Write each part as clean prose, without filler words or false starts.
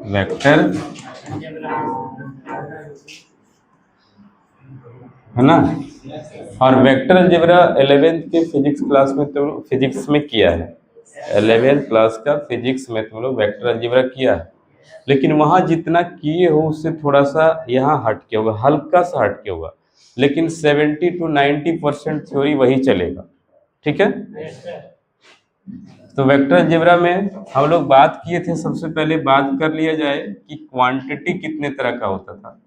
Vector है ना। और वेक्टर अलजेब्रा 11th के फिजिक्स क्लास में तो फिजिक्स में किया है, 11th क्लास का फिजिक्स में तुम लोग वेक्टर अलजेब्रा किया है, लेकिन वहां जितना किए हो उससे थोड़ा सा यहाँ हट के होगा, हल्का सा हट के होगा, लेकिन 70 to 90% थ्योरी वही चलेगा। ठीक है। तो वेक्टर अलजेब्रा में हम लोग बात किए थे, सबसे पहले बात कर लिया जाए कि क्वांटिटी कितने तरह का होता था।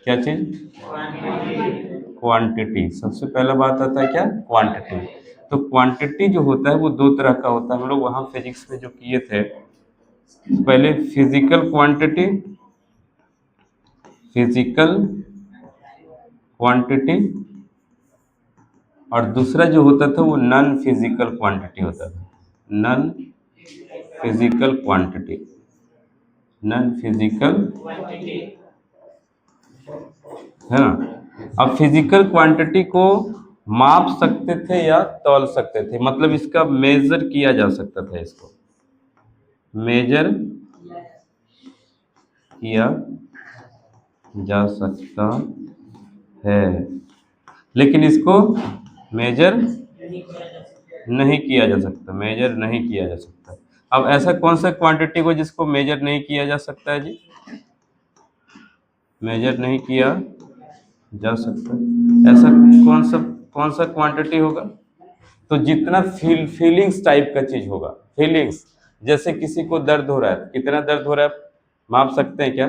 क्या चीज? क्वांटिटी। सबसे पहला बात आता है क्या? क्वांटिटी। तो क्वांटिटी जो होता है वो दो तरह का होता है, हम लोग वहां फिजिक्स में जो किए थे, पहले फिजिकल क्वांटिटी, फिजिकल क्वांटिटी, और दूसरा जो होता था वो नॉन फिजिकल क्वांटिटी होता था, non physical quantity, non physical है ना। अब फिजिकल क्वांटिटी को माप सकते थे या तौल सकते थे, मतलब इसका मेजर किया जा सकता था, इसको मेजर किया जा सकता है, लेकिन इसको मेजर नहीं किया जा सकता, मेजर नहीं किया जा सकता। अब ऐसा कौन सा क्वांटिटी को जिसको मेजर नहीं किया जा सकता है जी? मेजर नहीं किया जा सकता, ऐसा कौन सा क्वांटिटी होगा? तो जितना फीलिंग्स टाइप का चीज होगा, फीलिंग्स, जैसे किसी को दर्द हो रहा है, कितना दर्द हो रहा है माप सकते हैं क्या?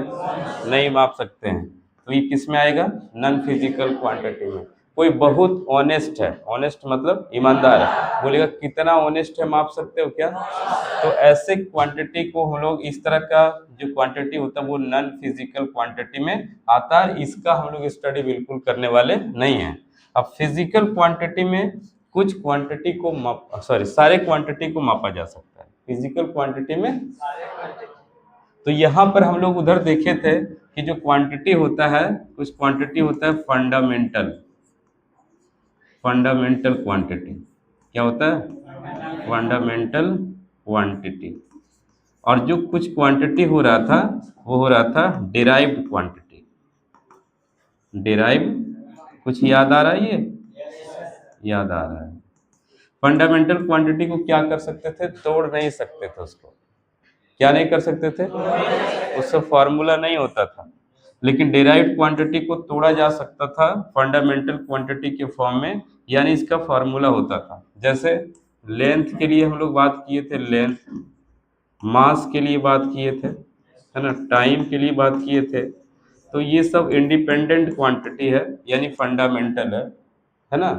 नहीं माप सकते हैं, तो ये किस में आएगा? नॉन फिजिकल क्वांटिटी में। कोई बहुत ऑनेस्ट है, ऑनेस्ट मतलब ईमानदार है, बोलेगा कितना ऑनेस्ट है, माप सकते हो क्या? तो ऐसे क्वांटिटी को हम लोग, इस तरह का जो क्वांटिटी होता है वो नॉन फिजिकल क्वांटिटी में आता है, इसका हम लोग स्टडी बिल्कुल करने वाले नहीं है। अब फिजिकल क्वांटिटी में कुछ क्वांटिटी को सारे क्वांटिटी को मापा जा सकता है फिजिकल क्वांटिटी में। तो यहाँ पर हम लोग उधर देखे थे कि जो क्वांटिटी होता है, कुछ क्वांटिटी होता है फंडामेंटल, फंडामेंटल क्वांटिटी। क्या होता है? Fundamental quantity. और जो कुछ क्वांटिटी हो रहा था वो हो रहा था डिराइव्ड क्वांटिटी, डिराइव। कुछ याद आ रहा है? ये याद आ रहा है। फंडामेंटल क्वांटिटी को क्या कर सकते थे? तोड़ नहीं सकते थे उसको। क्या नहीं कर सकते थे? उससे फॉर्मूला नहीं होता था। लेकिन डिराइव्ड क्वांटिटी को तोड़ा जा सकता था फंडामेंटल क्वांटिटी के फॉर्म में, यानी इसका फॉर्मूला होता था। जैसे लेंथ के लिए हम लोग बात किए थे, लेंथ, मास के लिए बात किए थे, है ना, टाइम के लिए बात किए थे। तो ये सब इंडिपेंडेंट क्वांटिटी है, यानी फंडामेंटल है ना।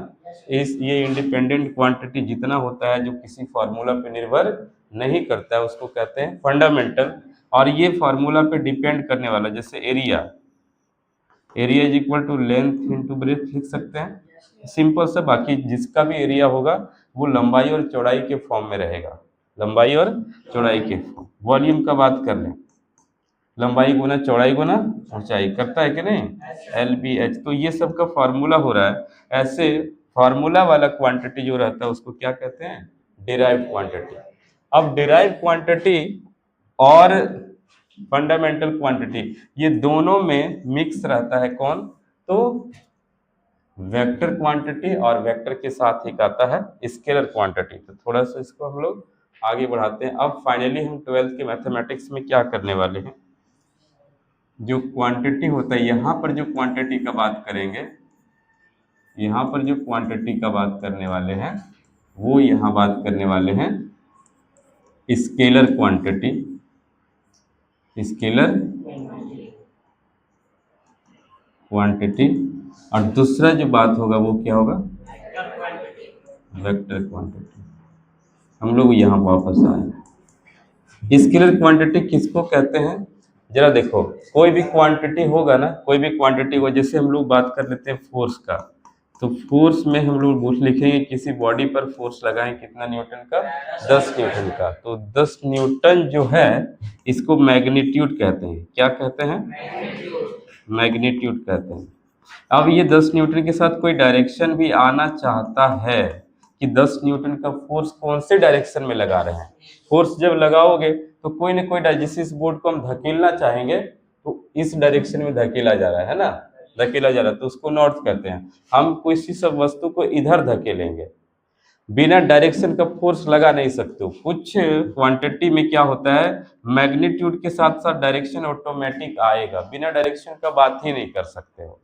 इस ये इंडिपेंडेंट क्वांटिटी जितना होता है जो किसी फार्मूला पे निर्भर नहीं करता है उसको कहते हैं फंडामेंटल। और ये फार्मूला पे डिपेंड करने वाला, जैसे area, area is equal to length into breadth लिख सकते हैं, सिंपल सा। बाकी जिसका भी एरिया होगा वो लंबाई और चौड़ाई के फॉर्म में रहेगा, लंबाई और चौड़ाई के फॉर्म। वॉल्यूम का बात कर लें, लंबाई गुना चौड़ाई गुना ऊंचाई, करता है कि नहीं? LBH। तो ये सब का फार्मूला हो रहा है। ऐसे फार्मूला वाला क्वांटिटी जो रहता है उसको क्या कहते हैं? Derived quantity. अब डिराइव्ड क्वांटिटी और फंडामेंटल क्वांटिटी, ये दोनों में मिक्स रहता है कौन? तो वेक्टर क्वांटिटी, और वेक्टर के साथ एक आता है स्केलर क्वांटिटी। तो थोड़ा सा इसको हम लोग आगे बढ़ाते हैं। अब फाइनली हम 12th के मैथमेटिक्स में क्या करने वाले हैं, जो क्वांटिटी होता है, यहाँ पर जो क्वांटिटी का बात करेंगे, यहाँ पर जो क्वांटिटी का बात करने वाले हैं वो यहाँ बात करने वाले हैं स्केलर क्वांटिटी, स्केलर क्वांटिटी। और दूसरा जो बात होगा वो क्या होगा? Vector quantity. हम लोग यहाँ वापस आए, स्केलर क्वांटिटी किसको कहते हैं? जरा देखो, कोई भी क्वांटिटी होगा ना, कोई भी क्वांटिटी हो, जैसे हम लोग बात कर लेते हैं फोर्स का, तो फोर्स में हम लोग लिखेंगे किसी बॉडी पर फोर्स लगाएं कितना न्यूटन का? 10 न्यूटन का। तो 10 न्यूटन जो है इसको मैग्नीट्यूड कहते हैं। क्या कहते हैं? मैग्नीट्यूड कहते हैं। अब ये 10 न्यूटन के साथ कोई डायरेक्शन भी आना चाहता है कि 10 न्यूटन का फोर्स कौन से डायरेक्शन में लगा रहे हैं। फोर्स जब लगाओगे तो कोई ना कोई जैसे इस बोर्ड को हम धकेलना चाहेंगे तो इस डायरेक्शन में धकेला जा रहा है ना, धकेला जा रहा है, तो उसको नॉर्थ कहते हैं। हम किसी सब वस्तु को इधर धकेलेंगे, बिना डायरेक्शन का फोर्स लगा नहीं सकते हो। कुछ क्वांटिटी में क्या होता है, मैग्नीट्यूड के साथ साथ डायरेक्शन ऑटोमेटिक आएगा, बिना डायरेक्शन का बात ही नहीं कर सकते हो।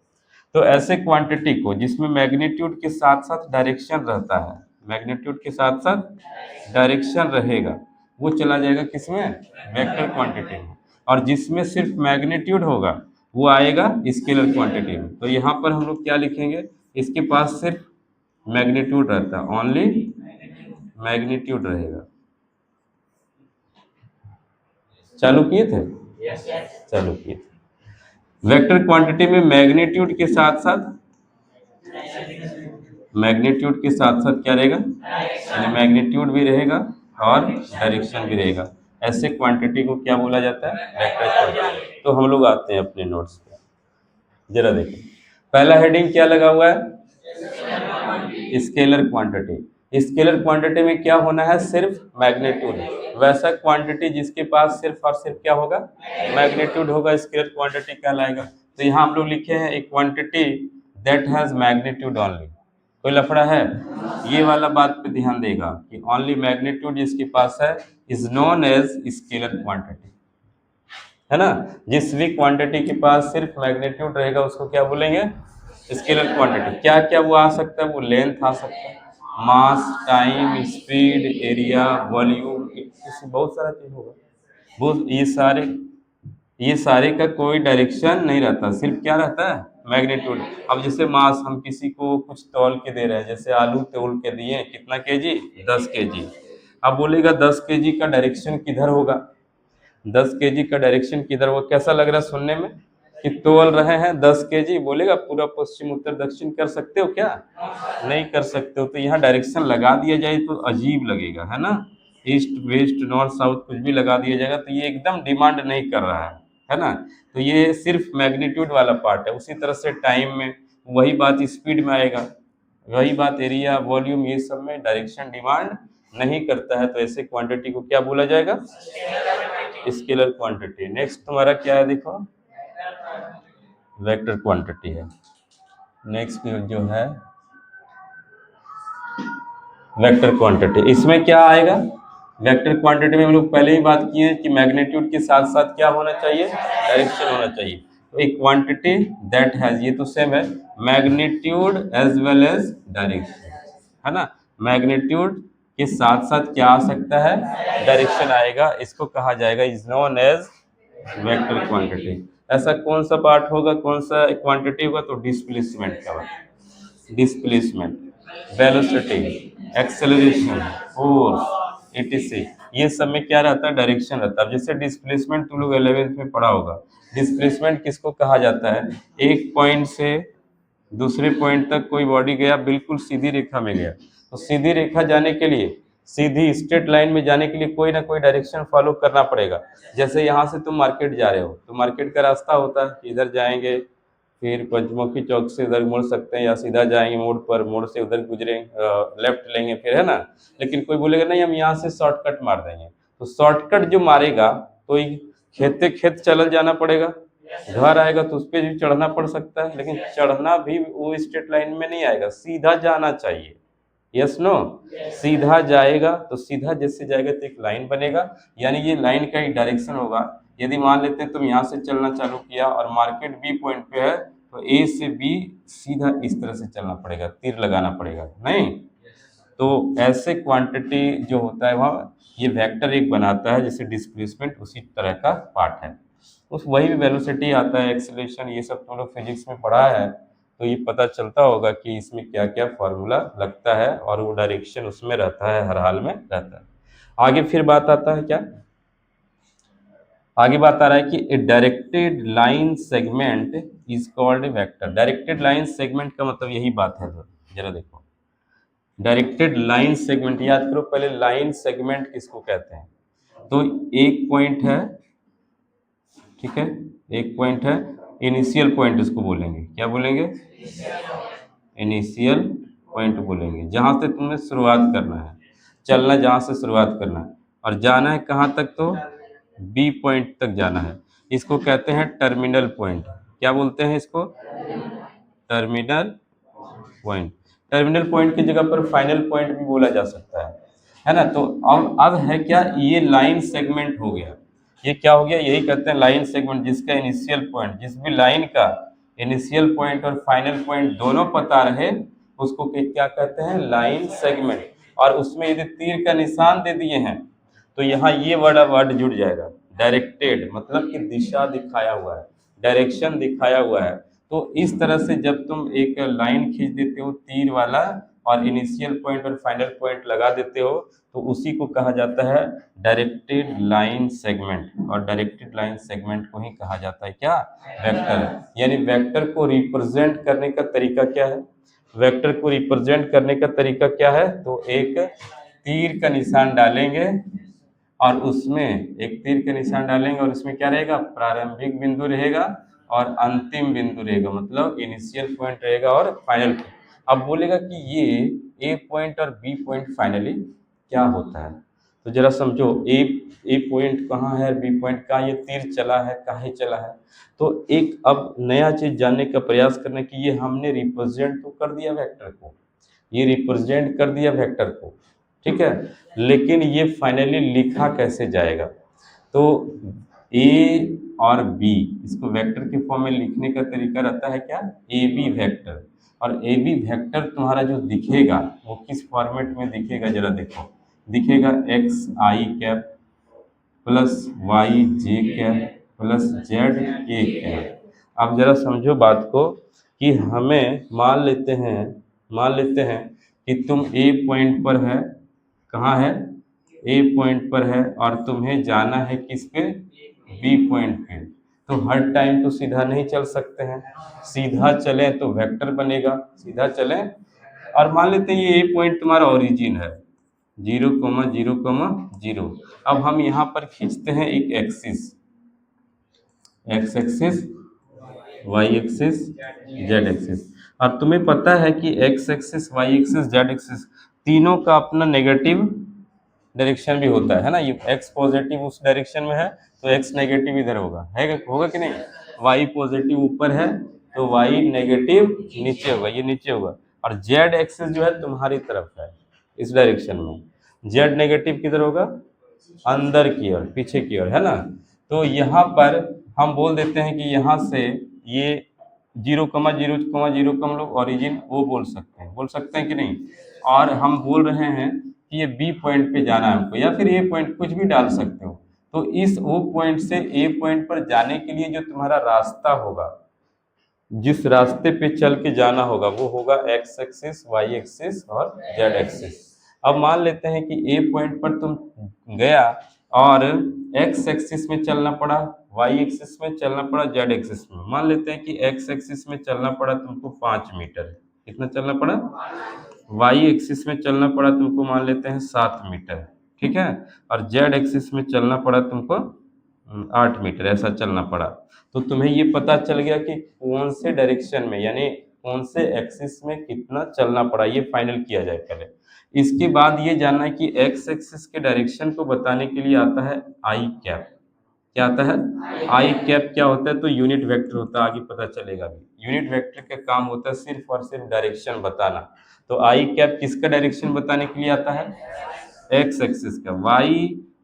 तो ऐसे क्वांटिटी को जिसमें मैग्नीट्यूड के साथ साथ डायरेक्शन रहता है, मैग्नीट्यूड के साथ साथ डायरेक्शन रहेगा, वो चला जाएगा किसमें, वेक्टर क्वांटिटी में। और जिसमें सिर्फ मैग्नीट्यूड होगा वो आएगा स्केलर क्वांटिटी में। तो यहाँ पर हम लोग क्या लिखेंगे, इसके पास सिर्फ मैग्नीट्यूड रहता है, ओनली मैग्नीट्यूड रहेगा। चालू किए थे, चालू किए थे। वेक्टर क्वांटिटी में मैग्नीट्यूड के साथ साथ, मैग्नीट्यूड के साथ साथ क्या रहेगा, यानी मैग्नीट्यूड भी रहेगा और डायरेक्शन भी रहेगा। ऐसे क्वांटिटी को क्या बोला जाता है, वेक्टर क्वांटिटी। तो हम लोग आते हैं अपने नोट्स पे, जरा देखो पहला हेडिंग क्या लगा हुआ है, स्केलर क्वांटिटी। स्केलर क्वांटिटी में क्या होना है, सिर्फ मैग्नीट्यूड। वैसा क्वांटिटी जिसके पास सिर्फ और सिर्फ क्या होगा, मैग्नीट्यूड होगा, स्केलर क्वांटिटी कहलाएगा। तो यहाँ हम लोग लिखे हैं एक quantity that has magnitude only. कोई लफड़ा है, ये वाला बात पे ध्यान देगा कि ओनली मैग्नीट्यूड जिसके पास है is known as scalar quantity, है ना। जिस भी क्वांटिटी के पास सिर्फ मैग्नीट्यूड रहेगा उसको क्या बोलेंगे, स्केलर क्वांटिटी। क्या क्या वो आ सकता है, वो लेंथ आ सकता है, मास, टाइम, स्पीड, एरिया, वॉल्यूम, बहुत सारा चीज होगा। वो ये सारे का कोई डायरेक्शन नहीं रहता, सिर्फ क्या रहता है, मैग्नीट्यूड। अब जैसे मास, हम किसी को कुछ तौल के दे रहे हैं, जैसे आलू तौल के दिए, कितना केजी, 10 केजी। अब बोलेगा 10 केजी का डायरेक्शन किधर होगा, 10 केजी का डायरेक्शन किधर होगा। कैसा लग रहा है सुनने में कि तोल रहे हैं 10 केजी, बोलेगा पूरा पश्चिम उत्तर दक्षिण कर सकते हो क्या, नहीं कर सकते हो। तो यहाँ डायरेक्शन लगा दिया जाए तो अजीब लगेगा, है ना। ईस्ट वेस्ट नॉर्थ साउथ कुछ भी लगा दिया जाएगा तो ये एकदम डिमांड नहीं कर रहा है ना। तो ये सिर्फ मैग्नीट्यूड वाला पार्ट है। उसी तरह से टाइम में वही बात, स्पीड में आएगा वही बात, एरिया, वॉल्यूम, ये सब में डायरेक्शन डिमांड नहीं करता है। तो ऐसे क्वांटिटी को क्या बोला जाएगा, स्केलर क्वांटिटी। नेक्स्ट तुम्हारा क्या है, देखो वेक्टर क्वांटिटी है। नेक्स्ट जो है वेक्टर क्वांटिटी, इसमें क्या आएगा, वेक्टर क्वांटिटी में हम लोग पहले ही बात किए हैं कि मैग्नीट्यूड के साथ साथ क्या होना चाहिए, डायरेक्शन होना चाहिए। तो एक क्वांटिटी दैट हैज, ये तो सेम है, magnitude as well as direction, है ना। मैग्नीट्यूड के साथ साथ क्या आ सकता है, डायरेक्शन आएगा, इसको कहा जाएगा is known as vector quantity. ऐसा कौन सा पार्ट होगा, कौन सा क्वांटिटी होगा, तो डिस्प्लेसमेंट का, displacement, velocity, acceleration, force, etc। ये सब में क्या रहता है, डायरेक्शन रहता है। जैसे डिस्प्लेसमेंट तुम लोग 11th में पढ़ा होगा, डिस्प्लेसमेंट किसको कहा जाता है, एक पॉइंट से दूसरे पॉइंट तक कोई बॉडी गया, बिल्कुल सीधी रेखा में गया, तो सीधी रेखा जाने के लिए, सीधी स्ट्रेट लाइन में जाने के लिए कोई ना कोई डायरेक्शन फॉलो करना पड़ेगा। जैसे यहाँ से तुम मार्केट जा रहे हो तो मार्केट का रास्ता होता है कि इधर जाएंगे, फिर पंचमुखी चौक से इधर मुड़ सकते हैं, या सीधा जाएंगे मोड़ पर, मोड़ से उधर गुजरेंगे, लेफ्ट लेंगे फिर, है ना। लेकिन कोई बोलेगा नहीं हम यहाँ से शॉर्टकट मार देंगे, तो शॉर्टकट जो मारेगा तो खेते खेत चल जाना पड़ेगा, घर आएगा तो उस पर भी चढ़ना पड़ सकता है, लेकिन चढ़ना भी वो स्ट्रेट लाइन में नहीं आएगा, सीधा जाना चाहिए। यस नो, सीधा जाएगा तो सीधा जैसे जाएगा तो एक लाइन बनेगा, यानी ये लाइन का एक डायरेक्शन होगा। यदि मान लेते हैं तुम यहाँ से चलना चालू किया और मार्केट बी पॉइंट पे है, तो ए से बी सीधा इस तरह से चलना पड़ेगा, तीर लगाना पड़ेगा, नहीं। तो ऐसे क्वांटिटी जो होता है वहाँ, ये वेक्टर एक बनाता है, जैसे डिस्प्लेसमेंट उसी तरह का पार्ट है। उस वही वेलोसिटी आता है, एक्सेलरेशन, ये सब तुम लोग फिजिक्स में पढ़ा है, तो ये पता चलता होगा कि इसमें क्या क्या फॉर्मूला लगता है, और वो डायरेक्शन उसमें रहता है, हर हाल में रहता है। आगे फिर बात आता है क्या, आगे बात आ रहा है कि ए directed line segment is called a vector. Directed line segment का मतलब यही बात है, जरा देखो डायरेक्टेड लाइन सेगमेंट, याद करो पहले लाइन सेगमेंट किसको कहते हैं। तो एक पॉइंट है, ठीक है, एक पॉइंट है, इनिशियल पॉइंट इसको बोलेंगे, क्या बोलेंगे, इनिशियल पॉइंट बोलेंगे, जहाँ से तुम्हें शुरुआत करना है, चलना जहाँ से शुरुआत करना है और जाना है कहाँ तक, तो बी पॉइंट तक जाना है। इसको कहते हैं टर्मिनल पॉइंट। क्या बोलते हैं इसको? Terminal point. टर्मिनल पॉइंट की जगह पर फाइनल पॉइंट भी बोला जा सकता है ना। तो अब है क्या, ये लाइन सेगमेंट हो गया। ये क्या हो गया, यही कहते हैं लाइन सेगमेंट, जिसका इनिशियल पॉइंट, जिस भी लाइन का इनिशियल पॉइंट और फाइनल पॉइंट दोनों पता रहे उसको क्या कहते हैं, लाइन सेगमेंट। और उसमें यदि तीर का निशान दे दिए हैं तो यहाँ ये वाला वर्ड जुड़ जाएगा, डायरेक्टेड, मतलब कि दिशा दिखाया हुआ है, डायरेक्शन दिखाया हुआ है। तो इस तरह से जब तुम एक लाइन खींच देते हो तीर वाला और इनिशियल पॉइंट और फाइनल पॉइंट लगा देते हो तो उसी को कहा जाता है डायरेक्टेड लाइन सेगमेंट। और डायरेक्टेड लाइन सेगमेंट को ही कहा जाता है क्या, वेक्टर। यानी वेक्टर को रिप्रेजेंट करने का तरीका क्या है, वेक्टर को रिप्रेजेंट करने का तरीका क्या है, तो एक तीर का निशान डालेंगे और उसमें एक तीर का निशान डालेंगे और उसमें क्या रहेगा, प्रारंभिक बिंदु रहेगा और अंतिम बिंदु रहेगा, मतलब इनिशियल पॉइंट रहेगा और फाइनल पॉइंट। अब बोलेगा कि ये ए पॉइंट और बी पॉइंट फाइनली क्या होता है, तो जरा समझो। ए पॉइंट कहाँ है, बी पॉइंट कहाँ, ये तीर चला है, काहे चला है। तो एक अब नया चीज जानने का प्रयास करना कि ये हमने रिप्रेजेंट तो कर दिया वेक्टर को, ये रिप्रेजेंट कर दिया वेक्टर को, ठीक है, लेकिन ये फाइनली लिखा कैसे जाएगा। तो ए और बी, इसको वेक्टर के फॉर्म में लिखने का तरीका रहता है क्या, ए बी वेक्टर। और ए बी वेक्टर तुम्हारा जो दिखेगा वो किस फॉर्मेट में दिखेगा, जरा देखो, दिखेगा एक्स आई कैप प्लस वाई जे कैप प्लस जेड के कैप। अब जरा समझो बात को कि हमें मान लेते हैं कि तुम ए पॉइंट पर है, कहाँ है, ए पॉइंट पर है और तुम्हें जाना है किस पे, बी पॉइंट पे। तो हर टाइम तो सीधा नहीं चल सकते हैं, सीधा चले तो वेक्टर बनेगा, सीधा चले। और मान लेते हैं ये ए पॉइंट तुम्हारा ओरिजिन है, 0,0,0। अब हम यहाँ पर खींचते हैं एक axis, X axis, Y axis, Z axis. अब तुम्हें पता है कि X axis, Y axis, Z axis तीनों का अपना नेगेटिव डायरेक्शन भी होता है ना। ये एक्स पॉजिटिव उस डायरेक्शन में है तो एक्स नेगेटिव इधर होगा कि नहीं। वाई पॉजिटिव ऊपर है तो वाई नेगेटिव नीचे होगा, ये नीचे होगा। और जेड एक्सिस जो है तुम्हारी तरफ है इस डायरेक्शन में, जेड नेगेटिव किधर होगा, अंदर की ओर, पीछे की ओर, है ना। तो यहाँ पर हम बोल देते हैं कि यहाँ से ये 0,0,0 का हम लोग ओरिजिन वो बोल सकते हैं कि नहीं। और हम बोल रहे हैं कि ये बी पॉइंट पे जाना है हमको, या फिर ए पॉइंट, कुछ भी डाल सकते हो। तो इस ओ पॉइंट से ए पॉइंट पर जाने के लिए जो तुम्हारा रास्ता होगा, जिस रास्ते पे चल के जाना होगा वो होगा एक्स एक्सिस, वाई एक्सिस और जेड एक्सिस। अब मान लेते हैं कि ए पॉइंट पर तुम गया और एक्स एक्सिस में चलना पड़ा, वाई एक्सिस में चलना पड़ा, जेड एक्सिस में। मान लेते हैं कि एक्स एक्सिस में चलना पड़ा तुमको 5 मीटर, कितना चलना पड़ा, वाई एक्सिस में चलना पड़ा तुमको मान लेते हैं 7 मीटर, ठीक है। और जेड एक्सिस में चलना पड़ा तुमको 8 मीटर, ऐसा चलना पड़ा। तो तुम्हें ये पता चल गया कि कौन से डायरेक्शन में, यानी कौन से एक्सिस में कितना चलना पड़ा, ये फाइनल किया जाए पहले। इसके बाद ये जानना है कि एक्स एक्सिस के डायरेक्शन को बताने के लिए आता है आई कैप। क्या आता है, आई कैप क्या होता है, तो यूनिट वेक्टर होता है, आगे पता चलेगा अभी। यूनिट वेक्टर का काम होता है सिर्फ और सिर्फ डायरेक्शन बताना। तो आई कैप किसका डायरेक्शन बताने के लिए आता है, एक्स एक्सिस का। वाई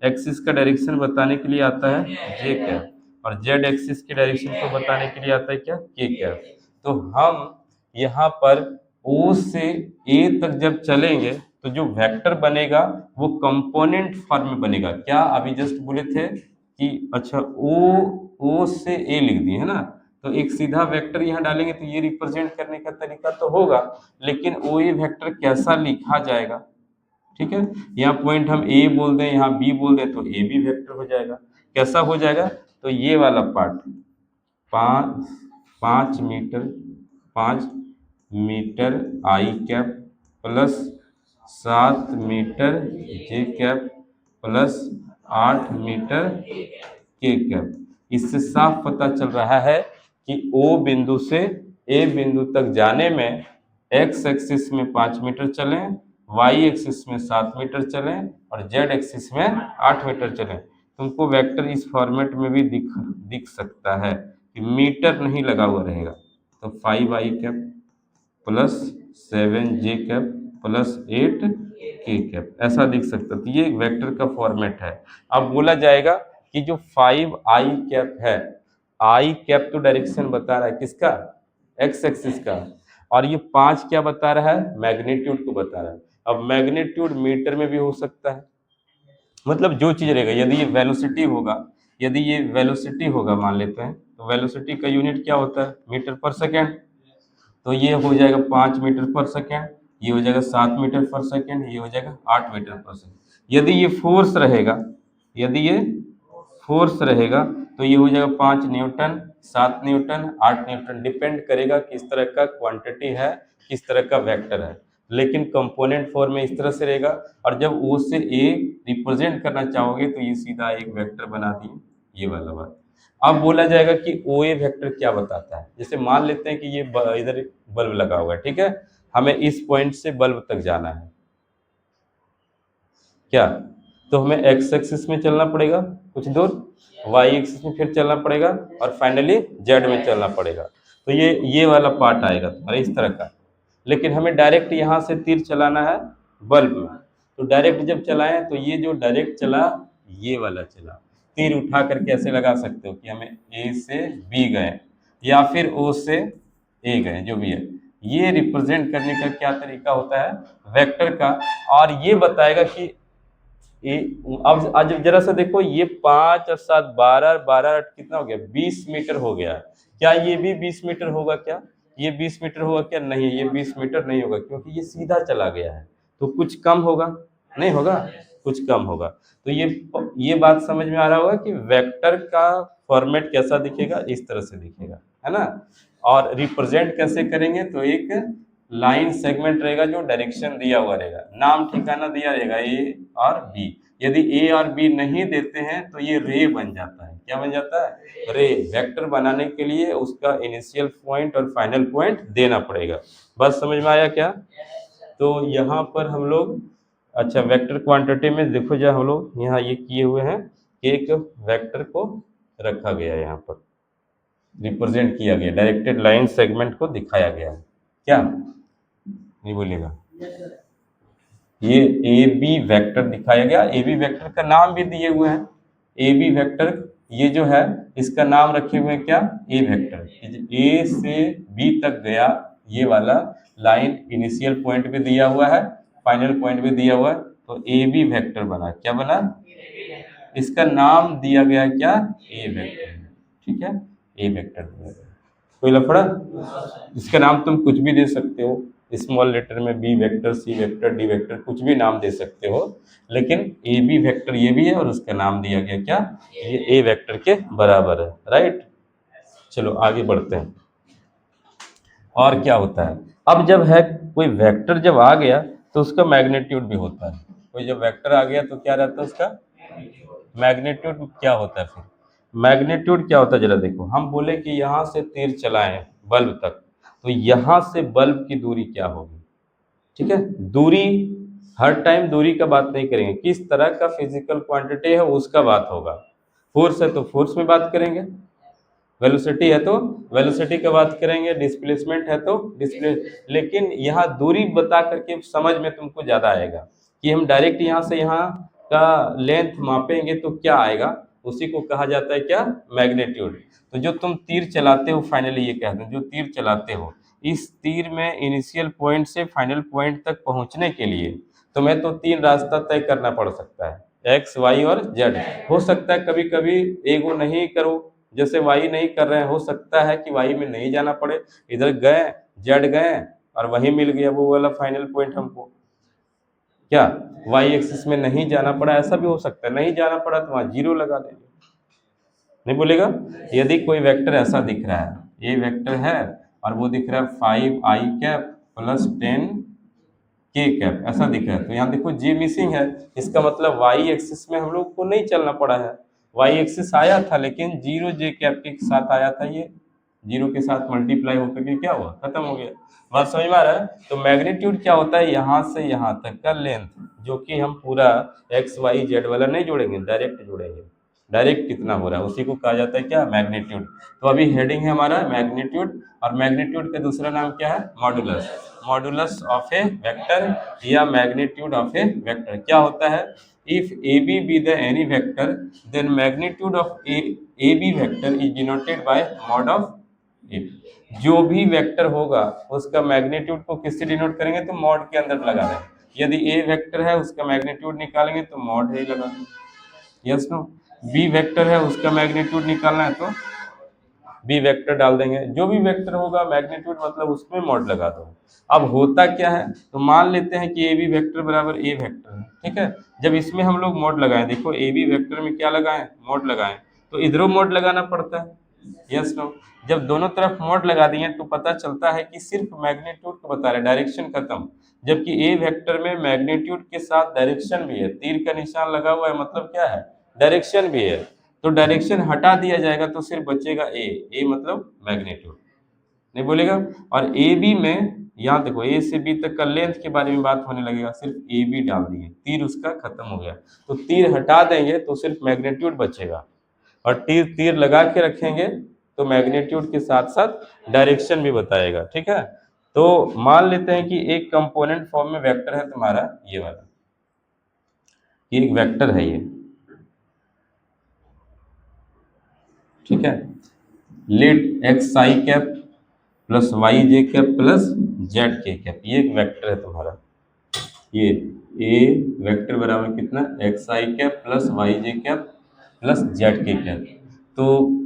एक्सिस का डायरेक्शन बताने के लिए आता है जे कैप, और जेड एक्सिस के डायरेक्शन को बताने के लिए आता है क्या, के कैप। तो हम यहाँ पर ओ से ए तक जब चलेंगे तो जो वेक्टर बनेगा वो कंपोनेंट फॉर्म में बनेगा। क्या अभी जस्ट बोले थे कि अच्छा ओ से ए लिख दिए है ना, तो एक सीधा वेक्टर यहाँ डालेंगे तो ये रिप्रेजेंट करने का तरीका तो होगा, लेकिन ओ ए वेक्टर कैसा लिखा जाएगा, ठीक है। यहाँ पॉइंट हम ए बोल दें, यहाँ बी बोल दें तो ए बी वेक्टर हो जाएगा। कैसा हो जाएगा, तो ये वाला पार्ट 5 मीटर आई कैप प्लस 7 मीटर जे कैप प्लस 8 मीटर के कैप। इससे साफ पता चल रहा है कि ओ बिंदु से ए बिंदु तक जाने में एक्स एक्सिस में 5 मीटर चलें, वाई एक्सिस में 7 मीटर चलें और जेड एक्सिस में 8 मीटर चलें। तुमको वेक्टर इस फॉर्मेट में भी दिख सकता है कि मीटर नहीं लगा हुआ रहेगा। तो 5i cap plus 7j cap plus 8k cap ऐसा दिख सकता है। तो ये एक वेक्टर का फॉर्मेट है। अब बोला जाएगा कि जो 5i कैप है, आई कैप तो डायरेक्शन बता रहा है किसका, एक्स एक्सिस का, और ये 5 क्या बता रहा है, मैग्नीट्यूड को बता रहा है। अब मैग्नीट्यूड मीटर में भी हो सकता है, मतलब जो चीज रहेगा, यदि ये वेलोसिटी होगा, यदि ये वेलोसिटी होगा मान लेते हैं, तो वेलोसिटी का यूनिट क्या होता है, मीटर पर सेकेंड। तो ये हो जाएगा 5 मीटर पर सेकेंड, ये हो जाएगा 7 मीटर पर सेकेंड, ये हो जाएगा 8 मीटर पर सेकेंड। यदि ये फोर्स रहेगा, यदि ये फोर्स रहेगा तो ये हो जाएगा 5 न्यूटन, 7 न्यूटन, 8 न्यूटन, डिपेंड करेगा किस तरह का क्वांटिटी है, किस तरह का वेक्टर है। लेकिन कंपोनेंट फॉर्म में इस तरह से रहेगा। और जब ओ से ए रिप्रेजेंट करना चाहोगे तो ये सीधा एक वेक्टर बना दिए, ये वाला बात। अब बोला जाएगा कि ओ ए वेक्टर क्या बताता है। जैसे मान लेते हैं कि ये इधर बल्ब लगा हुआ है, ठीक है, हमें इस पॉइंट से बल्ब तक जाना है क्या, तो हमें एक्स एक्सिस में चलना पड़ेगा कुछ दूर, वाई एक्सिस में फिर चलना पड़ेगा और फाइनली जेड में चलना पड़ेगा। तो ये वाला पार्ट आएगा तुम्हारा इस तरह का। लेकिन हमें डायरेक्ट यहाँ से तीर चलाना है बल्ब में, तो डायरेक्ट जब चलाएं तो ये जो डायरेक्ट चला, ये वाला चला, तीर उठा करके ऐसे लगा सकते हो कि हमें ए से बी गए या फिर ओ से ए गए, जो भी है। ये रिप्रेजेंट करने का क्या तरीका होता है, वेक्टर का। और ये बताएगा कि ये, अब आज जरा सा देखो, ये 5 और 7 12, 12 8 कितना हो गया, 20 मीटर हो गया। क्या ये भी 20 मीटर होगा, क्या ये 20 मीटर होगा, क्या नहीं, ये 20 मीटर नहीं होगा, क्योंकि ये सीधा चला गया है। तो कुछ कम होगा, नहीं होगा, कुछ कम होगा। तो ये बात समझ में आ रहा होगा कि वेक्टर का फॉर्मेट कैसा दिखेगा, इस तरह से दिखेगा, है ना। और रिप्रेजेंट कैसे करेंगे, तो एक लाइन सेगमेंट रहेगा जो डायरेक्शन दिया हुआ रहेगा, नाम ठिकाना दिया रहेगा ए और बी। यदि ए और बी नहीं देते हैं तो ये रे बन जाता है, क्या बन जाता है, रे। वेक्टर बनाने के लिए उसका इनिशियल पॉइंट और फाइनल पॉइंट देना पड़ेगा। बस समझ में आया क्या। तो यहाँ पर हम लोग, अच्छा वेक्टर क्वांटिटी में देखो, जो हम लोग यहाँ ये किए हुए हैं, एक वेक्टर को रखा गया है, यहाँ पर रिप्रेजेंट किया गया, डायरेक्टेड लाइन सेगमेंट को दिखाया गया है, क्या नहीं बोलेगा, ये ए बी वेक्टर दिखाया गया। ए बी वेक्टर का नाम भी दिए हुए हैं, ए बी वेक्टर, ये जो है इसका नाम रखे हुए हैं क्या, ए वेक्टर। ए से बी तक गया ये वाला लाइन, इनिशियल पॉइंट भी दिया हुआ है, फाइनल पॉइंट भी दिया हुआ है, तो ए बी वेक्टर बना, क्या बना, इसका नाम दिया गया क्या, ए वेक्टर, ठीक है, ए वेक्टर दिया गया। कोई लफड़ा, इसका नाम तुम कुछ भी दे सकते हो, स्मॉल लेटर में B vector, C vector, D vector, कुछ भी नाम दे सकते हो, लेकिन ए बी वेक्टर ये भी है और उसका नाम दिया गया क्या, ये ए वेक्टर के बराबर है, राइट। चलो आगे बढ़ते हैं। और क्या होता है, अब जब है कोई वेक्टर जब आ गया तो उसका मैग्नीट्यूड भी होता है। कोई जब वेक्टर आ गया तो क्या रहता है उसका मैग्नीट्यूड, क्या होता है फिर मैग्नीट्यूड क्या होता है, जरा देखो। हम बोले कि यहाँ से तीर चलाएं बल्ब तक, तो यहाँ से बल्ब की दूरी क्या होगी, ठीक है। दूरी, हर टाइम दूरी का बात नहीं करेंगे, किस तरह का फिजिकल क्वांटिटी है उसका बात होगा। फोर्स है तो फोर्स में बात करेंगे, वेलोसिटी है तो वेलोसिटी का बात करेंगे, डिस्प्लेसमेंट है तो डिस्प्ले। लेकिन यहाँ दूरी बता करके समझ में तुमको ज़्यादा आएगा कि हम डायरेक्ट यहाँ से यहाँ का लेंथ मापेंगे तो क्या आएगा, उसी को कहा जाता है क्या, मैग्नीट्यूड। तो जो तुम तीर चलाते हो, फाइनली ये कहते हैं, जो तीर चलाते हो, इस तीर में इनिशियल पॉइंट से फाइनल पॉइंट तक पहुंचने के लिए तुम्हें तो 3 रास्ता तय करना पड़ सकता है, एक्स वाई और जेड। हो सकता है कभी कभी एगो नहीं करो, जैसे वाई नहीं कर रहे हैं, हो सकता है कि वाई में नहीं जाना पड़े, इधर गए जेड गए और वहीं मिल गया वो वाला फाइनल पॉइंट हमको, क्या वाई एक्सिस में नहीं जाना पड़ा, ऐसा भी हो सकता है। नहीं जाना पड़ा तो वहाँ 0 लगा देंगे, नहीं बोलेगा। यदि कोई वेक्टर ऐसा दिख रहा है, ये वेक्टर है और वो दिख रहा है 5i cap plus 10k cap, ऐसा दिख रहा है, तो यहाँ देखो जी मिसिंग है, इसका मतलब वाई एक्सिस में हम लोग को नहीं चलना पड़ा है। वाई एक्सिस आया था लेकिन 0j कैप के साथ आया था ये, जीरो के साथ मल्टीप्लाई होकर के क्या हुआ, खत्म हो गया। बात समझ में आ रहा है। तो मैग्नीट्यूड क्या होता है, यहाँ से यहाँ तक का लेंथ, जो कि हम पूरा एक्स वाई जेड वाला नहीं जोड़ेंगे, डायरेक्ट जोड़ेंगे, डायरेक्ट कितना हो रहा है उसी को कहा जाता है क्या, मैग्नीट्यूड। तो अभी हेडिंग है हमारा मैग्नीट्यूड, और मैग्नीट्यूड का दूसरा नाम क्या है, modulus. Modulus of A vector या मैग्नीट्यूड ऑफ ए वेक्टर क्या होता है, if A B be the any vector then magnitude of A B vector is denoted by mod of A. जो भी वेक्टर होगा उसका मैग्नीट्यूड को किससे डिनोट करेंगे, तो मॉड के अंदर लगा देंगे। यदि ए वेक्टर है उसका मैग्नीट्यूड निकालेंगे तो मॉड ए लगा देंगे, यस नो। बी वेक्टर है उसका मैग्नीट्यूड निकालना है तो बी वेक्टर डाल देंगे। जो भी वेक्टर होगा मैग्नीट्यूड मतलब उसमें मॉड लगा दो। अब होता क्या है, तो मान लेते हैं कि ए बी वेक्टर बराबर ए वेक्टर है, ठीक है। जब इसमें हम लोग मॉड लगाएं, देखो ए बी वेक्टर में क्या लगाएं, मॉड लगाएं, तो इधरों मॉड लगाना पड़ता है, यस नो। जब दोनों तरफ मॉड लगा दिए तो पता चलता है कि सिर्फ मैग्नीट्यूड को बता रहे, डायरेक्शन खत्म। जबकि ए वेक्टर में मैग्नीट्यूड के साथ डायरेक्शन भी है, तीर का निशान लगा हुआ है, मतलब क्या है, डायरेक्शन भी है। तो डायरेक्शन हटा दिया जाएगा तो सिर्फ बचेगा ए मतलब मैग्नीट्यूड, नहीं बोलेगा। और ए बी में यहाँ देखो ए से बी तक का लेंथ के बारे में बात होने लगेगा, सिर्फ ए बी डाल दिए, तीर उसका खत्म हो गया। तो तीर हटा देंगे तो सिर्फ मैग्नीट्यूड बचेगा, और तीर तीर लगा के रखेंगे तो मैग्नीट्यूड के साथ साथ डायरेक्शन भी बताएगा, ठीक है। तो मान लेते हैं कि एक कंपोनेंट फॉर्म में वेक्टर है तुम्हारा ये वाला, ये एक वेक्टर है ये, ठीक है। लेट एक्स आई कैप प्लस वाई जे कैप प्लस जेड के कैप, ये एक वेक्टर है तुम्हारा। ये ए वेक्टर बराबर कितना, एक्स आई कैप प्लस वाई जे कैप प्लस जेड के कैप। तो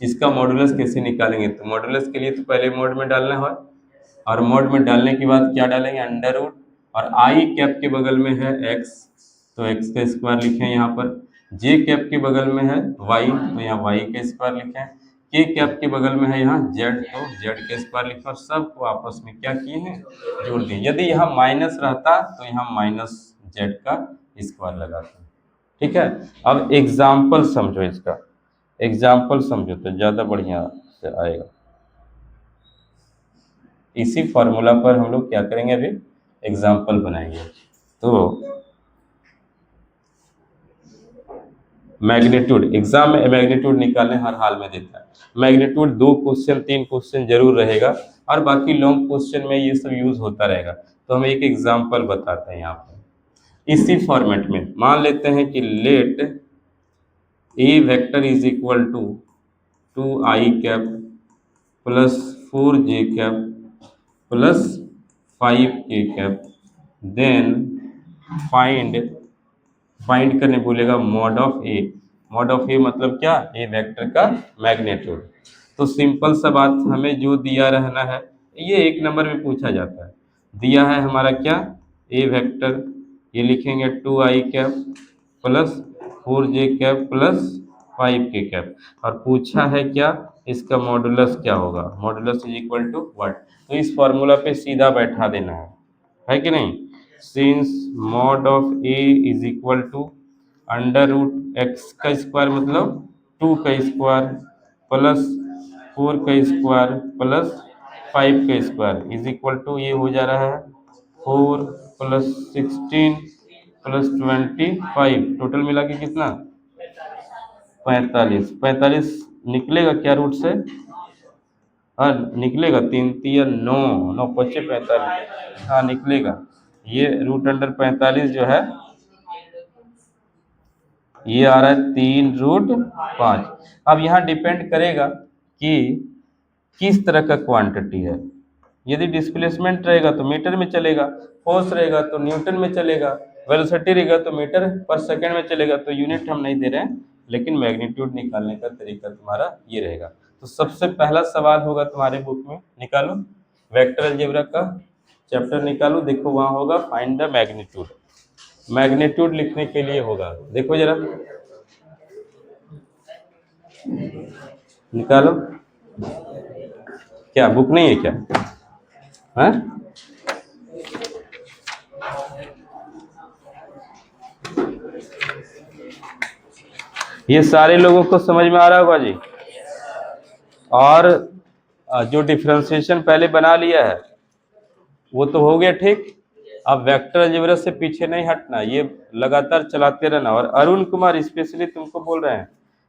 इसका मॉडुलस कैसे निकालेंगे, तो मॉडुलस के लिए तो पहले मोड में डालना है, और मोड में डालने के बाद क्या डालेंगे, अंडर रूट, और आई कैप के बगल में है एक्स, तो एक्स का स्क्वायर लिखें यहाँ पर। जे कैप के बगल में है वाई, तो यहाँ वाई का स्क्वायर लिखें। के कैप के बगल में है यहाँ जेड, तो जेड का स्क्वायर लिखें, और सबको आपस में क्या किए हैं, जोड़ दिए। यदि यहाँ माइनस रहता तो यहाँ माइनस जेड का स्क्वायर लगाते, ठीक है। अब एग्जाम्पल समझो, इसका एग्जाम्पल समझो तो ज़्यादा बढ़िया से आएगा। इसी फॉर्मूला पर हम लोग क्या करेंगे, अभी एग्जाम्पल बनाएंगे। तो मैग्नीट्यूड, एग्जाम में मैग्नीट्यूड निकालने हर हाल में देता है। मैग्नीट्यूड 2 क्वेश्चन 3 क्वेश्चन जरूर रहेगा, और बाकी लॉन्ग क्वेश्चन में ये सब यूज होता रहेगा। तो हम एक एग्जाम्पल बताते हैं यहाँ पर इसी फॉर्मेट में। मान लेते हैं कि let A vector is equal to 2i cap plus 4j cap plus 5k cap, then find, find करने बोलेगा mod of A. Mod of A मतलब क्या, ए वेक्टर का मैग्नीट्यूड। तो सिंपल सा बात, हमें जो दिया रहना है ये 1 नंबर में पूछा जाता है। दिया है हमारा क्या, ए वेक्टर, ये लिखेंगे 2i cap plus 4j cap plus 5k cap, और पूछा है क्या, इसका मॉडुलस क्या होगा, modulus is equal to what. तो इस फॉर्मूला पे सीधा बैठा देना है कि नहीं। Since mod of A is equal to under root X का स्क्वायर मतलब 2 का स्क्वायर प्लस 4 का स्क्वायर प्लस 5 का स्क्वायर इज इक्वल टू, ये हो जा रहा है 4 प्लस 16 प्लस 25, टोटल मिला के कितना 45। 45 निकलेगा क्या रूट से, हाँ निकलेगा, 3 3 9, 9 5 45, हाँ निकलेगा। ये रूट अंडर 45 जो है ये आ रहा है 3√5। अब यहाँ डिपेंड करेगा कि किस तरह का क्वांटिटी है। यदि डिस्प्लेसमेंट रहेगा तो मीटर में चलेगा, फोर्स रहेगा तो न्यूटन में चलेगा, वेलोसिटी रहेगा तो मीटर पर सेकंड में चलेगा। तो यूनिट हम नहीं दे रहे हैं, लेकिन मैग्नीट्यूड निकालने का तरीका तुम्हारा ये रहेगा। तो सबसे पहला सवाल होगा तुम्हारे बुक में, निकालो वेक्टर अलजेब्रा का चैप्टर निकालो, देखो वहाँ होगा फाइंड द मैग्नीट्यूड। मैग्नीट्यूड लिखने के लिए होगा, देखो जरा निकालो। क्या बुक नहीं है क्या, हाँ? ये सारे लोगों को समझ में आ रहा होगा जी। और जो डिफरेंशिएशन पहले बना लिया है वो तो हो गया ठीक। अब वेक्टर अलजेब्रा से पीछे नहीं हटना, ये लगातार चलाते रहना। और अरुण कुमार स्पेशली तुमको बोल रहे हैं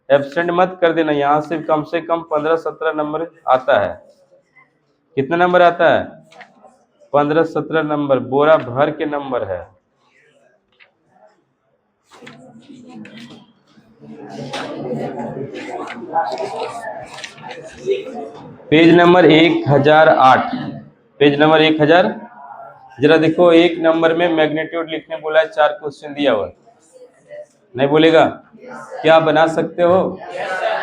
एब्सेंट मत कर देना, यहाँ से कम 15-17 नंबर आता है। कितना नंबर आता है? 15-17 नंबर, बोरा भर के नंबर है। Page number 1008, page number 1000। जरा देखो, एक नंबर में मैग्नीट्यूड लिखने बोला है, 4 क्वेश्चन दिया हुआ। नहीं बोलेगा? क्या बना सकते हो?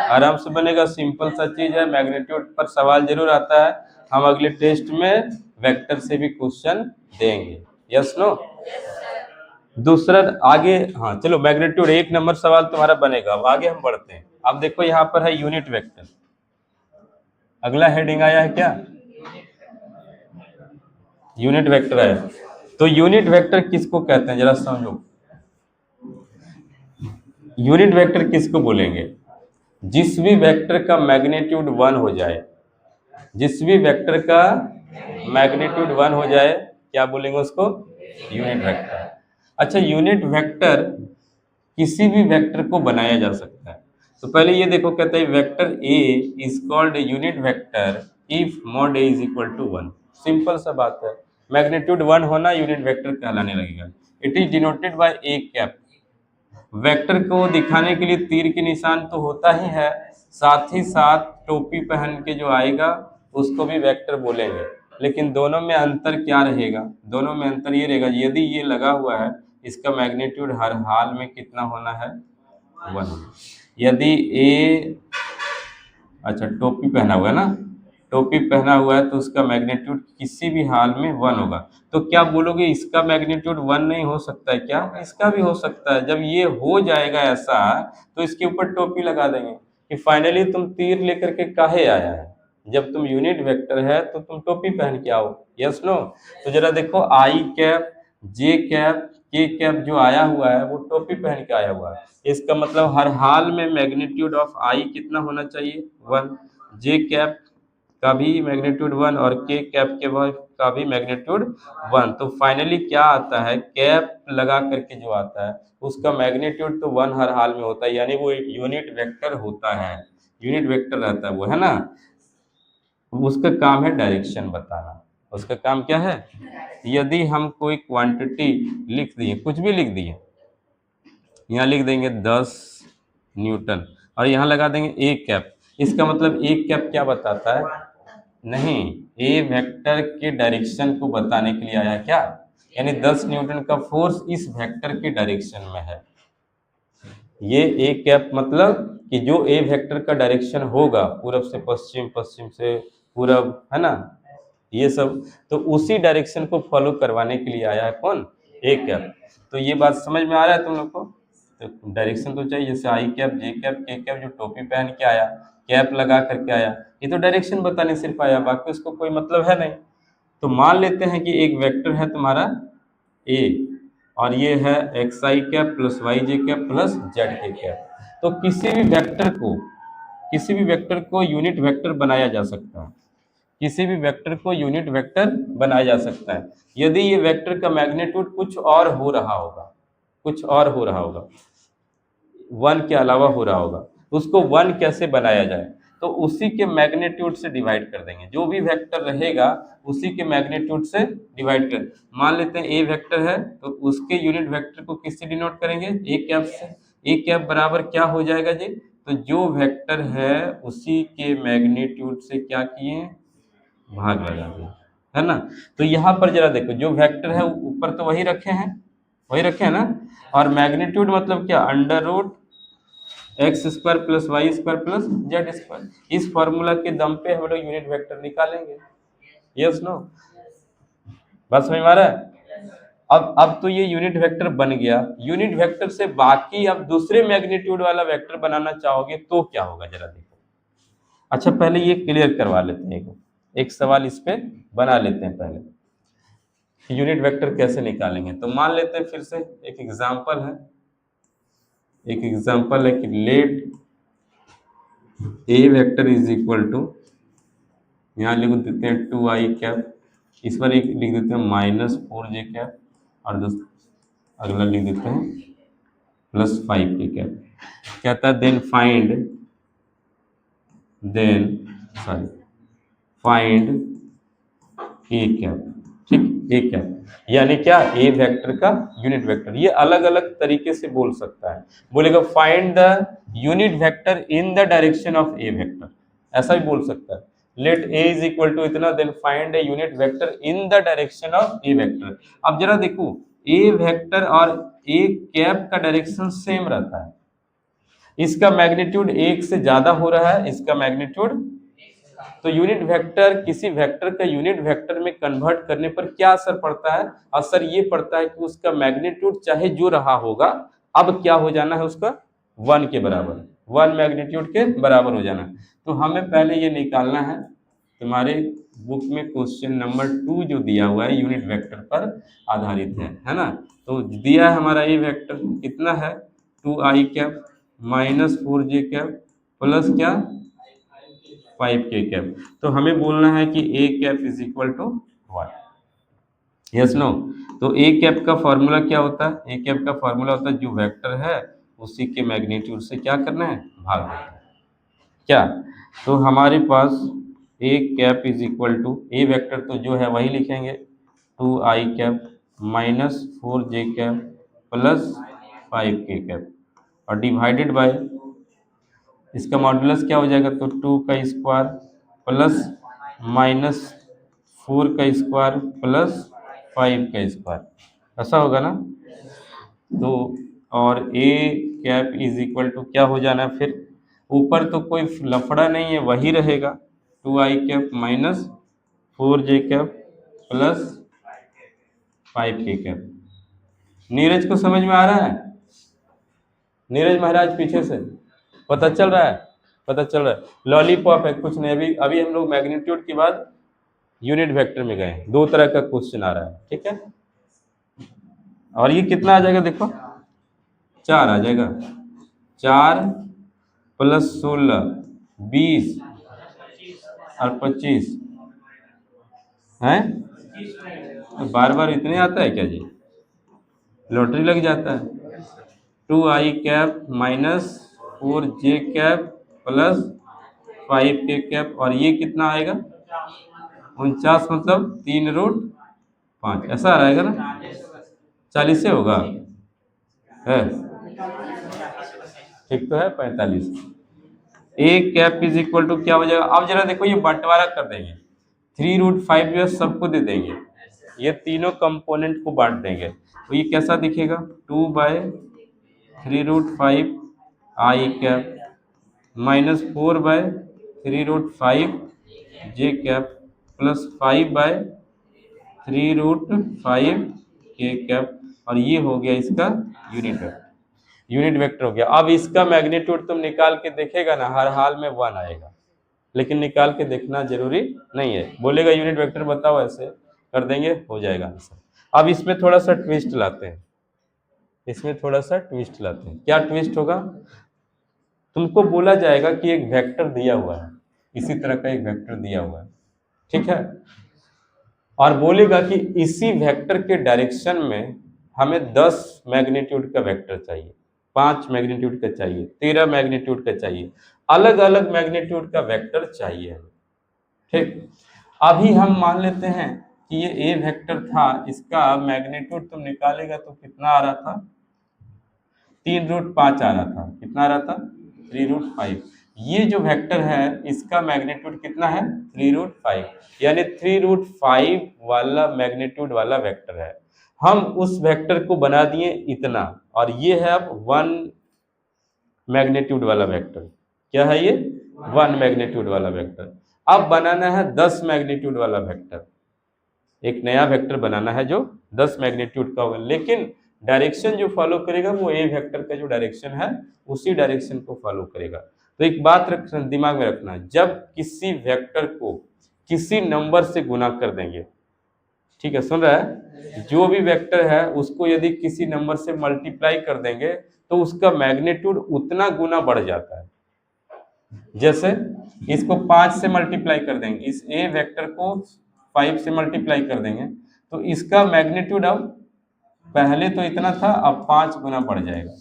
आराम से बनेगा, सिंपल सा चीज है। मैग्नीट्यूड पर सवाल जरूर आता है। हम अगले टेस्ट में वेक्टर से भी क्वेश्चन देंगे। Yes no? दूसरा आगे, हाँ चलो, मैग्नीट्यूड 1 नंबर सवाल तुम्हारा बनेगा। अब आगे हम बढ़ते हैं। अब देखो यहाँ पर है यूनिट वेक्टर। अगला हेडिंग आया है क्या? यूनिट वेक्टर है। तो यूनिट वेक्टर किसको कहते हैं जरा समझो। यूनिट वेक्टर किसको बोलेंगे? जिस भी वेक्टर का मैग्नीट्यूड 1 हो जाए, जिस भी वेक्टर का मैग्नीट्यूड 1 हो जाए, क्या बोलेंगे उसको? Unit vector. अच्छा, यूनिट वेक्टर किसी भी वेक्टर को बनाया जा सकता है। तो पहले ये देखो, कहते हैं vector A is called unit vector if mod A is equal to 1। Simple सा बात है, मैग्नीट्यूड 1 होना यूनिट वेक्टर कहलाने लगेगा। It is denoted bye A cap. Vector को दिखाने के लिए तीर के निशान तो होता ही है, साथ ही साथ टोपी पहन के जो आएगा उसको भी वेक्टर बोलेंगे। लेकिन दोनों में अंतर क्या रहेगा? दोनों में अंतर ये रहेगा, यदि ये लगा हुआ है इसका मैग्नीट्यूड हर हाल में कितना होना है? 1। यदि ए, अच्छा टोपी पहना हुआ है ना, टोपी पहना हुआ है तो उसका मैग्नीट्यूड किसी भी हाल में 1 होगा। तो क्या बोलोगे इसका मैग्नीट्यूड 1 नहीं हो सकता है क्या? इसका भी हो सकता है। जब ये हो जाएगा ऐसा तो इसके ऊपर टोपी लगा देंगे कि फाइनली तुम तीर लेकर के काहे आया है। जब तुम यूनिट वेक्टर है तो तुम टोपी पहन के आओ। Yes no? तो जरा देखो, I cap, J cap, K cap जो आया हुआ है वो टोपी पहन के आया हुआ है। इसका मतलब हर हाल में मैग्नीट्यूड ऑफ आई कितना होना चाहिए? 1। जे कैप का भी मैग्नीट्यूड 1 और के कैप के का भी मैग्नीट्यूड 1। तो फाइनली क्या आता है, कैप लगा करके जो आता है उसका मैग्नीट्यूड तो 1 हर हाल में होता है, यानी वो एक यूनिट वेक्टर होता है। यूनिट वेक्टर रहता है वो, है ना? उसका काम है डायरेक्शन बताना। उसका काम क्या है? यदि हम कोई क्वांटिटी लिख दिए, कुछ भी लिख दिए, यहाँ लिख देंगे 10 न्यूटन और यहाँ लगा देंगे ए कैप। इसका मतलब ए कैप क्या बताता है? नहीं, ए वेक्टर के डायरेक्शन को बताने के लिए आया क्या? यानी 10 न्यूटन का फोर्स इस वेक्टर के डायरेक्शन में है। ये ए कैप मतलब कि जो ए वेक्टर का डायरेक्शन होगा, पूरब से पश्चिम, पश्चिम से पूरब, है ना, ये सब, तो उसी डायरेक्शन को फॉलो करवाने के लिए आया है कौन? A cap. तो ये बात समझ में आ रहा है तुम लोग को? तो डायरेक्शन तो चाहिए, जैसे आई cap, J cap, K cap, जो टोपी पहन के आया, कैप लगा करके आया, ये तो डायरेक्शन बताने सिर्फ आया, बाकी उसको कोई मतलब है नहीं। तो मान लेते हैं कि एक वेक्टर है तुम्हारा ए और ये है एक्स आई कैप प्लस वाई जे कैप प्लस जेड के कैप। तो किसी भी वेक्टर को यूनिट वेक्टर बनाया जा सकता है। किसी भी वेक्टर को यूनिट वेक्टर बनाया जा सकता है यदि ये वेक्टर का मैग्नीट्यूड कुछ और हो रहा होगा, कुछ और हो रहा होगा, 1 के अलावा हो रहा होगा। उसको 1 कैसे बनाया जाए? तो उसी के मैग्नीट्यूड से डिवाइड कर देंगे। जो भी वेक्टर रहेगा उसी के मैग्नीट्यूड से डिवाइड कर। मान लेते हैं ए वेक्टर है तो उसके यूनिट वेक्टर को किससे डिनोट करेंगे? ए कैप से। ए कैप बराबर क्या हो जाएगा जी? तो जो वेक्टर है उसी के मैग्नीट्यूड से क्या किए? भाग लगा दिया, है ना? तो यहाँ पर जरा देखो, जो वेक्टर है ऊपर तो वही रखे हैं, वही रखे हैं ना, और मैग्नीट्यूड मतलब क्या? Under root X square plus Y square plus Z square. इस फॉर्मूला के दम पे हम लोग यूनिट वेक्टर निकालेंगे। Yes no? बात समझ में आ रहा है? अब तो ये यूनिट वेक्टर बन गया। यूनिट वेक्टर से बाकी अब दूसरे मैग्नीट्यूड वाला वेक्टर बनाना चाहोगे तो क्या होगा जरा देखो। अच्छा पहले ये क्लियर करवा लेते हैं, एक सवाल इस पे बना लेते हैं पहले, यूनिट वेक्टर कैसे निकालेंगे। तो मान लेते हैं, फिर से एक एग्जांपल है, एक एग्जांपल है कि let A vector is equal to यहाँ लिख देते हैं 2i कैप, इस पर एक लिख देते हैं -4j कैप, और अगला लिख देते हैं +5k कैप। कहता है फाइंड ए कैप। ठीक, ए कैप यानी क्या, ए वेक्टर का यूनिट वेक्टर। ये अलग अलग तरीके से बोल सकता है, बोलेगा find the unit vector in the direction of A vector, ऐसा भी बोल सकता है। Let A is equal to इतना, then find a unit vector in the direction of A vector. अब जरा देखो, ए वेक्टर और ए कैप का डायरेक्शन सेम रहता है, इसका मैग्नीट्यूड एक से ज्यादा हो रहा है, इसका मैग्नीट्यूड, तो यूनिट वेक्टर, किसी वेक्टर का यूनिट वेक्टर में कन्वर्ट करने पर क्या असर पड़ता है? असर ये पड़ता है कि उसका मैग्नीट्यूड चाहे जो रहा होगा, अब क्या हो जाना है उसका 1 के बराबर, 1 मैग्नीट्यूड के बराबर हो जाना। तो हमें पहले ये निकालना है, तुम्हारे बुक में क्वेश्चन नंबर 2 जो दिया हुआ है यूनिट वेक्टर पर आधारित है ना। तो दिया है हमारा ये वेक्टर कितना है, 2i cap -4j cap plus क्या, 5k कैप। तो हमें बोलना है कि A cap is equal to 1, yes no. तो ए कैप का फॉर्मूला क्या होता है? ए कैप का फॉर्मूला होता है जो वेक्टर है उसी के मैग्नीट्यूड से क्या करना है, भाग देना है क्या। तो हमारे पास A cap is equal to, A vector तो जो है वही लिखेंगे, 2i cap -4j cap plus 5k cap, और डिवाइडेड बाय, इसका मॉडुलस क्या हो जाएगा, तो 2 का स्क्वायर प्लस -4 का स्क्वायर प्लस 5 का स्क्वायर, ऐसा होगा ना। तो और A cap is equal to क्या हो जाना है, फिर ऊपर तो कोई लफड़ा नहीं है, वही रहेगा, 2i cap -4j cap plus 5k cap. Neeraj को समझ में आ रहा है? नीरज महाराज पीछे से पता चल रहा है? पता चल रहा है, लॉलीपॉप है, कुछ नहीं। अभी अभी हम लोग मैग्नीट्यूड के बाद यूनिट वेक्टर में गए, 2 तरह का क्वेश्चन आ रहा है, ठीक है। और ये कितना आ जाएगा, देखो 4 आ जाएगा, 4 + 16 20 और 25 है। बार बार इतने आता है क्या जी, लॉटरी लग जाता है। 2i cap -4j cap plus 5k cap, और ये कितना आएगा, 49, मतलब 3√5, ऐसा रहेगा ना, 40 से होगा है, ठीक तो है, 45। ए कैप इज इक्वल टू क्या हो जाएगा, अब जरा देखो ये बंटवारा कर देंगे, 3√5 जो सबको दे देंगे, ये तीनों कंपोनेंट को बांट देंगे, तो ये कैसा दिखेगा, 2/3√5i cap -4/3√5j cap plus 5/3√5k cap, और ये हो गया इसका यूनिट वेक्टर। यूनिट वेक्टर हो गया। अब इसका मैग्नीट्यूड तुम निकाल के देखेगा ना, हर हाल में 1 आएगा, लेकिन निकाल के देखना जरूरी नहीं है। बोलेगा यूनिट वेक्टर बताओ, ऐसे कर देंगे, हो जाएगा आंसर। अब इसमें थोड़ा सा ट्विस्ट लाते हैं, इसमें थोड़ा सा ट्विस्ट लाते हैं। क्या ट्विस्ट होगा, तुमको बोला जाएगा कि एक वेक्टर दिया हुआ है, इसी तरह का एक वेक्टर दिया हुआ है, ठीक है, और बोलेगा कि इसी वेक्टर के डायरेक्शन में हमें 10 मैग्नीट्यूड का वेक्टर चाहिए, 5 मैग्नीट्यूड का चाहिए, 13 मैग्नीट्यूड का चाहिए, अलग अलग मैग्नीट्यूड का वेक्टर चाहिए हमें, ठीक। अभी हम मान लेते हैं कि ये ए वेक्टर था, इसका मैग्नीट्यूड तुम निकालेगा तो कितना आ रहा था, 3√5 आ रहा था, कितना आ रहा था, 3√5। ये जो वेक्टर है इसका मैग्नीट्यूड कितना है, 3√5, यानी 3√5 वाला मैग्नीट्यूड वाला वेक्टर है। हम उस वेक्टर को बना दिए इतना, और ये है अब 1 मैग्नीट्यूड वाला वेक्टर। क्या है ये, 1 मैग्नीट्यूड वाला वेक्टर। अब बनाना है 10 मैग्नीट्यूड वाला वेक्टर, एक नया वेक्टर बनाना है जो 10 मैग्नीट्यूड का होगा, लेकिन डायरेक्शन जो फॉलो करेगा वो ए वेक्टर का जो डायरेक्शन है उसी डायरेक्शन को फॉलो करेगा। तो एक बात दिमाग में रखना, जब किसी वेक्टर को किसी नंबर से गुना कर देंगे, ठीक है, सुन रहा है, जो भी वेक्टर है उसको यदि किसी नंबर से मल्टीप्लाई कर देंगे तो उसका मैग्नीट्यूड उतना गुना बढ़ जाता है। जैसे इसको 5 से मल्टीप्लाई कर देंगे, इस ए वेक्टर को 5 से मल्टीप्लाई कर देंगे तो इसका मैग्नीट्यूड अब पहले तो इतना था, अब 5 गुना बढ़ जाएगा।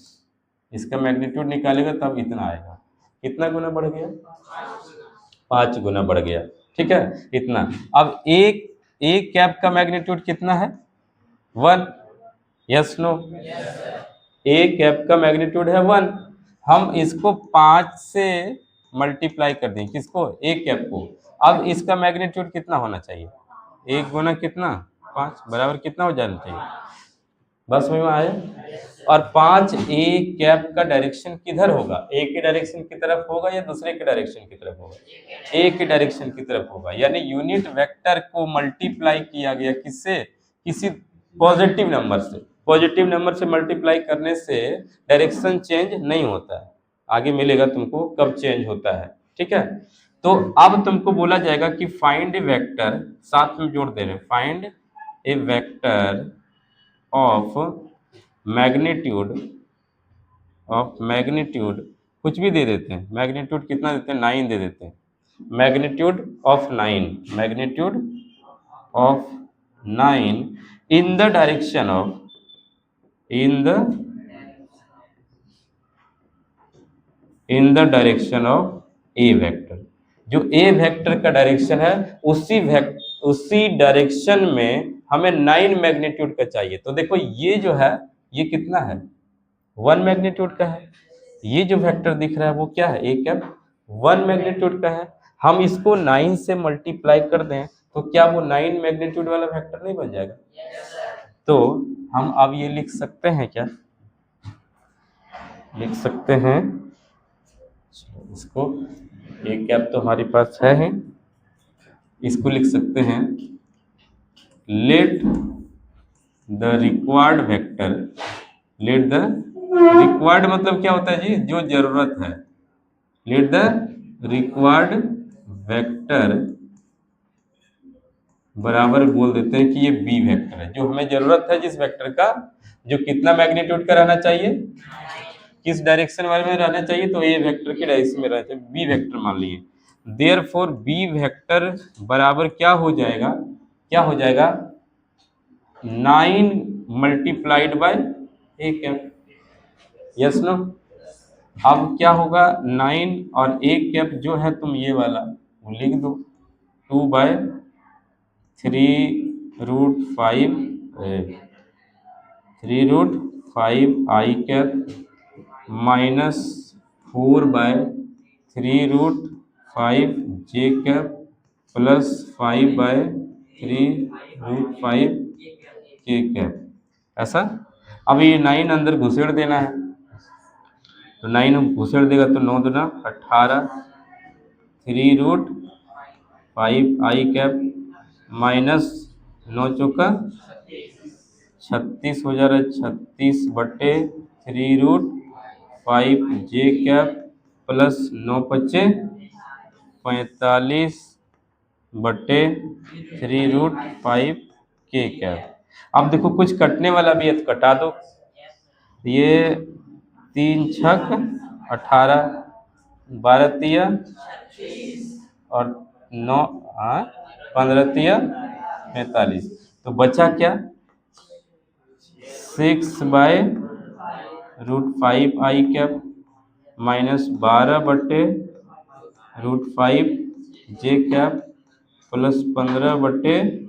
इसका मैग्नीट्यूड निकालेगा तब इतना आएगा। कितना गुना बढ़ गया? 5 गुना बढ़ गया। ठीक है, इतना। अब एक कैप का मैग्नीट्यूड कितना है? 1। Yes no? ए कैप का मैग्नीट्यूड है 1। हम इसको 5 से मल्टीप्लाई कर दें, किसको? ए कैप को। अब इसका मैग्नीट्यूड कितना होना चाहिए? 1 गुना कितना? 5 बराबर कितना हो जाना चाहिए? बस में आया। और 5 ए कैप का डायरेक्शन किधर होगा? ए के डायरेक्शन की तरफ होगा या दूसरे के डायरेक्शन की तरफ होगा? ए के डायरेक्शन की तरफ होगा। यानी यूनिट वेक्टर को मल्टीप्लाई किया गया किससे? किसी पॉजिटिव नंबर से। पॉजिटिव नंबर से मल्टीप्लाई करने से डायरेक्शन चेंज नहीं होता है। आगे मिलेगा तुमको कब चेंज होता है। ठीक है, तो अब तुमको बोला जाएगा कि फाइंड ए वेक्टर, साथ में जोड़ दे रहे, find a vector of magnitude कुछ भी दे देते हैं। मैग्नीट्यूड कितना देते हैं? 9 दे देते हैं। Magnitude of 9 in the direction of A vector. जो ए वेक्टर का डायरेक्शन है उसी डायरेक्शन में हमें 9 मैग्नीट्यूड का चाहिए। तो देखो ये जो है ये कितना है? 1 मैग्नीट्यूड का है। ये जो वेक्टर दिख रहा है वो क्या है? ए कैप 1 मैग्नीट्यूड का है। हम इसको 9 से मल्टीप्लाई कर दें तो क्या वो 9 मैग्नीट्यूड वाला वेक्टर नहीं बन जाएगा? तो हम अब ये लिख सकते हैं, क्या लिख सकते हैं? इसको ए कैप तो हमारे पास है ही, इसको लिख सकते हैं let the required vector. Let the required मतलब क्या होता है जी? जो जरूरत है। लेट द रिक्वायर्ड वेक्टर बराबर बोल देते हैं कि ये बी वेक्टर है। जो हमें जरूरत है जिस वेक्टर का, जो कितना मैग्नीट्यूड का रहना चाहिए, किस डायरेक्शन वाले में रहना चाहिए, तो ए वेक्टर की डायरेक्शन में रहना चाहिए, बी वेक्टर मान लिए। देयरफॉर बी वेक्टर बराबर क्या हो जाएगा? क्या हो जाएगा? 9 multiplied by A cap. Yes no? अब क्या होगा? 9 और ए कैप जो है तुम ये वाला वो लिख दो, 2/3√5 आई कैप माइनस 4/3√5 जे कैप प्लस 5/3√5 के कैप। ऐसा। अब ये 9 अंदर घुसेड़ देना है, तो 9 हम घुसेड़ देगा तो 9 दूना 18, 3√5 आई कैप माइनस 9 चौका 36 हो जा रहा है, 36/3√5 जे कैप प्लस 9×5 45/3√5 के कैप। अब देखो कुछ कटने वाला भी है तो कटा दो। ये 3×6 = 18, 12×3 और 9 15×3 45। तो बचा क्या? 6/√5 आई कैप माइनस 12/√5 जे कैप प्लस 15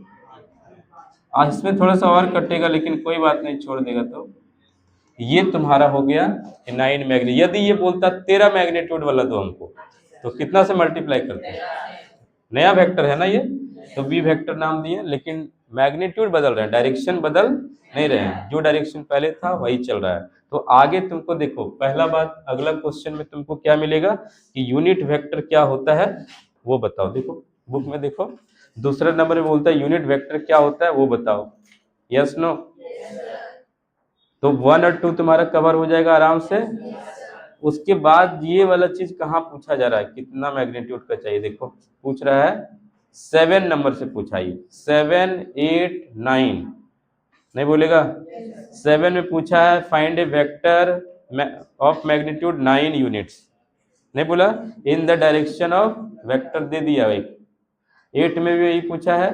इसमें थोड़ा सा और कटेगा लेकिन कोई बात नहीं, छोड़ देगा। तो ये तुम्हारा हो गया 9 मैग्नीट्यूड। यदि ये बोलता 13 मैग्नीट्यूड वाला दो हमको, तो कितना से मल्टीप्लाई करते हैं? नया वेक्टर है ना ये, तो बी वेक्टर नाम दिए, लेकिन मैग्नीट्यूड बदल रहे हैं, डायरेक्शन बदल नहीं रहे हैं। जो डायरेक्शन पहले था वही चल रहा है। तो आगे तुमको देखो, पहला बात अगला क्वेश्चन में तुमको क्या मिलेगा कि यूनिट वेक्टर क्या होता है वो बताओ। देखो बुक में देखो, दूसरा नंबर में बोलता है यूनिट वेक्टर क्या होता है वो बताओ। Yes no? तो 1 और 2 तुम्हारा कवर हो जाएगा आराम से। उसके बाद ये वाला चीज कहाँ पूछा जा रहा है, कितना मैग्नीट्यूड का चाहिए? देखो पूछ रहा है 7 नंबर से पूछा, ये 7, 8, 9 नहीं बोलेगा। 7 में पूछा है find a vector of magnitude 9 units. नहीं बोला, in the direction of vector दे दिया एक, 8 में भी यही पूछा है,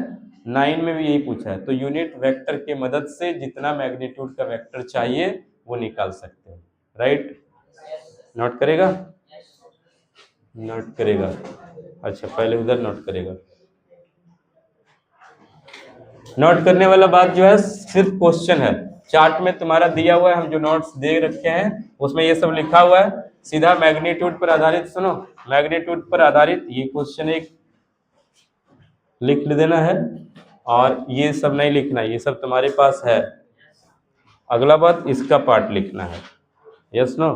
9 में भी यही पूछा है। तो यूनिट वेक्टर के मदद से जितना मैग्नीट्यूड का वेक्टर चाहिए वो निकाल सकते हैं, राइट। नोट करेगा, नोट करेगा। अच्छा पहले उधर नोट करेगा। नोट करने वाला बात जो है सिर्फ क्वेश्चन है, चार्ट में तुम्हारा दिया हुआ है, हम जो नोट्स दे रखे हैं उसमें ये सब लिखा हुआ है, सीधा मैग्नीट्यूड पर आधारित, सुनो, मैग्नीट्यूड पर आधारित ये क्वेश्चन एक लिख देना है, और ये सब नहीं लिखना, ये सब तुम्हारे पास है। अगला बात इसका पार्ट लिखना है, यस नो।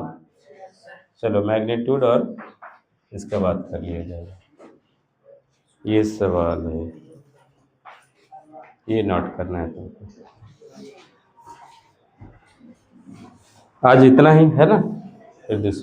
चलो मैग्नीट्यूड और इसका बात कर लिया जाएगा। ये सवाल है, ये नोट करना है तुमको। आज इतना ही है ना, फिर दूसरे